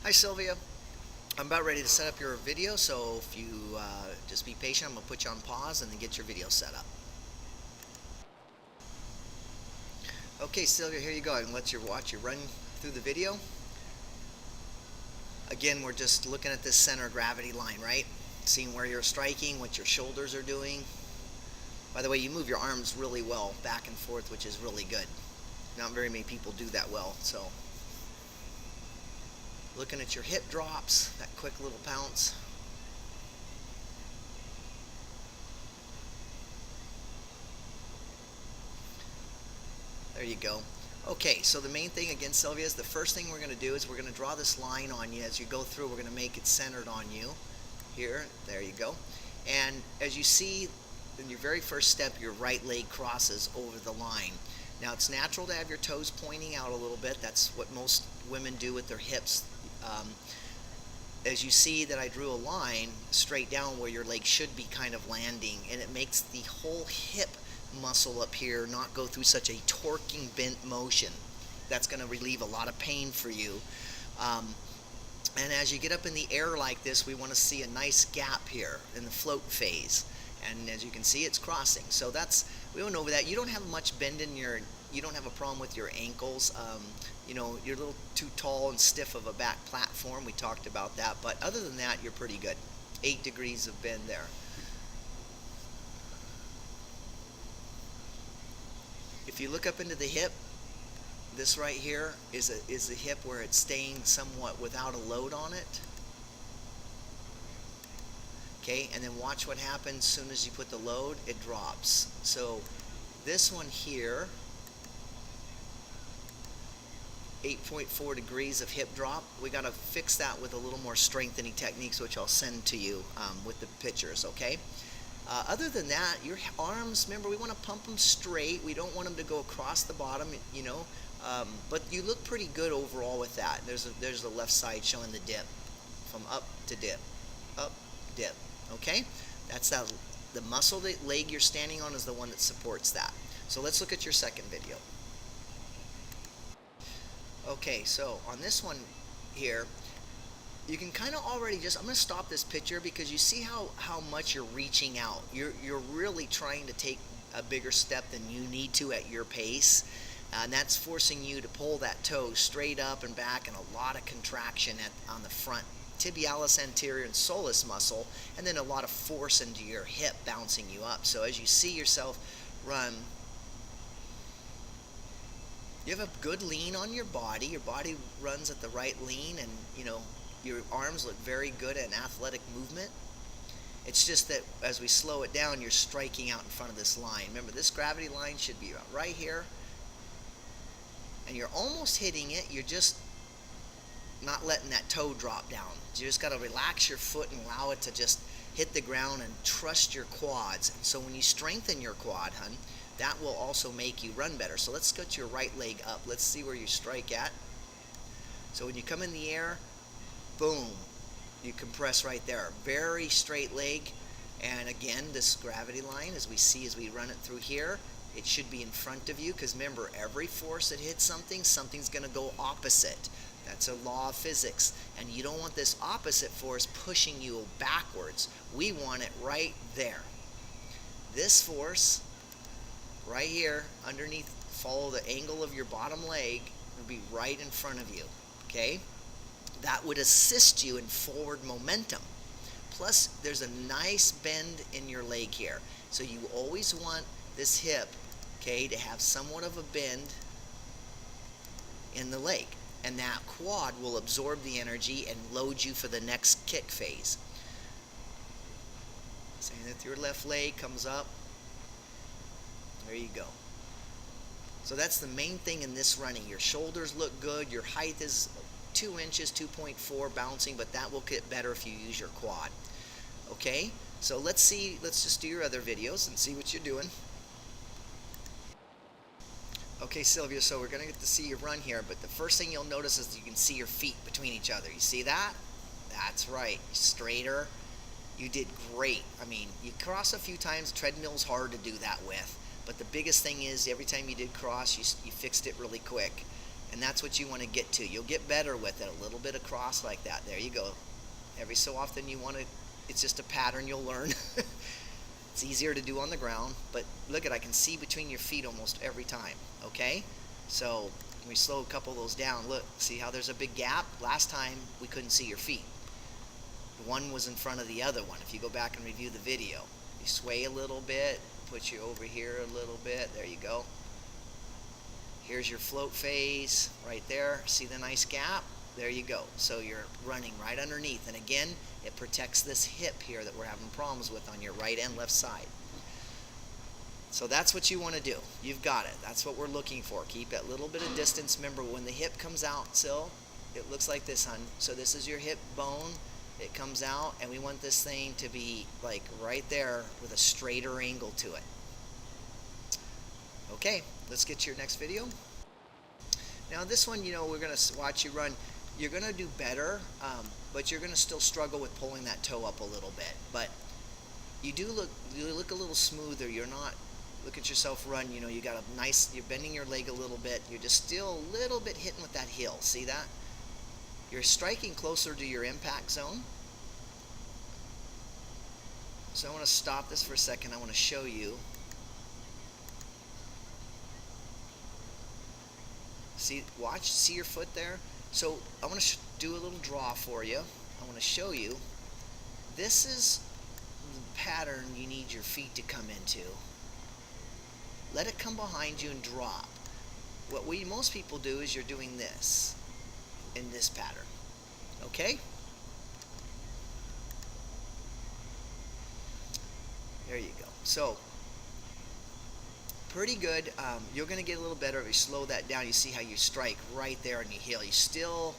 Hi Sylvia, I'm about ready to set up your video, so if you just be patient, I'm going to put you on pause and then get your video set up. Okay Sylvia, here you go. I can let you watch you run through the video. Again, we're just looking at this center of gravity line, right? Seeing where you're striking, what your shoulders are doing. By the way, you move your arms really well back and forth, which is really good. Not very many people do that well, so looking at your hip drops, that quick little bounce. There you go. Okay, so the main thing again, Sylvia, is the first thing we're going to do is we're going to draw this line on you as you go through. We're going to make it centered on you. Here, there you go. And as you see, in your very first step, your right leg crosses over the line. Now, it's natural to have your toes pointing out a little bit. That's what most women do with their hips. As you see that I drew a line straight down where your leg should be kind of landing, and it makes the whole hip muscle up here not go through such a torquing bent motion. That's going to relieve a lot of pain for you. And as you get up in the air like this, we want to see a nice gap here in the float phase. And as you can see, it's crossing. So we went over that. You don't have much bend in you don't have a problem with your ankles. You're a little too tall and stiff of a back platform. We talked about that. But other than that, you're pretty good. 8 degrees of bend there. If you look up into the hip, this right here is the hip where it's staying somewhat without a load on it. Okay, and then watch what happens as soon as you put the load, it drops. So this one here, 8.4 degrees of hip drop. We got to fix that with a little more strengthening techniques, which I'll send to you with the pictures, okay? Other than that, your arms, remember, we want to pump them straight. We don't want them to go across the bottom, but you look pretty good overall with that. There's the left side showing the dip, from up to dip, up, dip, okay? That's the muscle, the leg you're standing on is the one that supports that. So let's look at your second video. Okay, so on this one here, you can kind of already I'm going to stop this picture because you see how much you're reaching out. You're really trying to take a bigger step than you need to at your pace. And that's forcing you to pull that toe straight up and back, and a lot of contraction on the front tibialis anterior and soleus muscle, and then a lot of force into your hip bouncing you up. So as you see yourself run, you have a good lean on your body. Your body runs at the right lean, and your arms look very good at athletic movement. It's just that as we slow it down, you're striking out in front of this line. Remember, this gravity line should be right here, and you're almost hitting it. You're just not letting that toe drop down. You just got to relax your foot and allow it to just hit the ground and trust your quads. And so when you strengthen your quad, that will also make you run better. So let's get your right leg up. Let's see where you strike at. So when you come in the air, boom, you compress right there. Very straight leg. And again, this gravity line, as we run it through here, it should be in front of you, because remember, every force that hits something's going to go opposite. That's a law of physics. And you don't want this opposite force pushing you backwards. We want it right there. This force right here underneath, follow the angle of your bottom leg, will be right in front of you. Okay? That would assist you in forward momentum. Plus, there's a nice bend in your leg here. So you always want this hip, okay, to have somewhat of a bend in the leg. And that quad will absorb the energy and load you for the next kick phase. Saying that your left leg comes up. There you go. So that's the main thing in this running. Your shoulders look good. Your height is 2 inches, 2.4 bouncing, but that will get better if you use your quad. Okay? So let's just do your other videos and see what you're doing. Okay, Sylvia, so we're going to get to see you run here, but the first thing you'll notice is you can see your feet between each other. You see that? That's right. Straighter. You did great. I mean, you cross a few times. The treadmill's hard to do that with. But the biggest thing is every time you did cross, you fixed it really quick. And that's what you want to get to. You'll get better with it, a little bit across like that. There you go. Every so often you want to, it's just a pattern you'll learn. It's easier to do on the ground, but look at, I can see between your feet almost every time, okay? So we slow a couple of those down. Look, see how there's a big gap? Last time we couldn't see your feet. One was in front of the other one. If you go back and review the video, you sway a little bit, put you over here a little bit. There you go. Here's your float phase right there. See the nice gap? There you go. So you're running right underneath. And again, it protects this hip here that we're having problems with on your right and left side. So that's what you want to do. You've got it. That's what we're looking for. Keep that little bit of distance. Remember, when the hip comes out, Sil, it looks like this, hon. So this is your hip bone. It comes out, and we want this thing to be like right there with a straighter angle to it. Okay, let's get to your next video. Now this one, you know, we're going to watch you run. You're going to do better, but you're going to still struggle with pulling that toe up a little bit. But you look a little smoother. You're not, look at yourself run, you know, you got a nice, you're bending your leg a little bit. You're just still a little bit hitting with that heel. See that? You're striking closer to your impact zone. So I want to stop this for a second. I want to show you. See, watch, see your foot there? So I want to do a little draw for you. I want to show you. This is the pattern you need your feet to come into. Let it come behind you and drop. What most people do is you're doing this in this pattern. Okay? There you go. So pretty good. You're going to get a little better if you slow that down. You see how you strike right there on your heel. You're still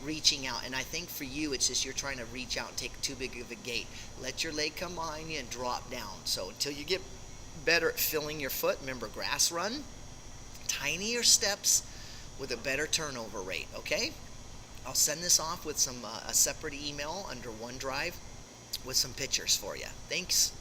reaching out, and I think for you it's just you're trying to reach out and take too big of a gate. Let your leg come behind you and drop down. So until you get better at filling your foot, remember, grass run, tinier steps with a better turnover rate. Okay, I'll send this off with some a separate email under OneDrive with some pictures for you. Thanks.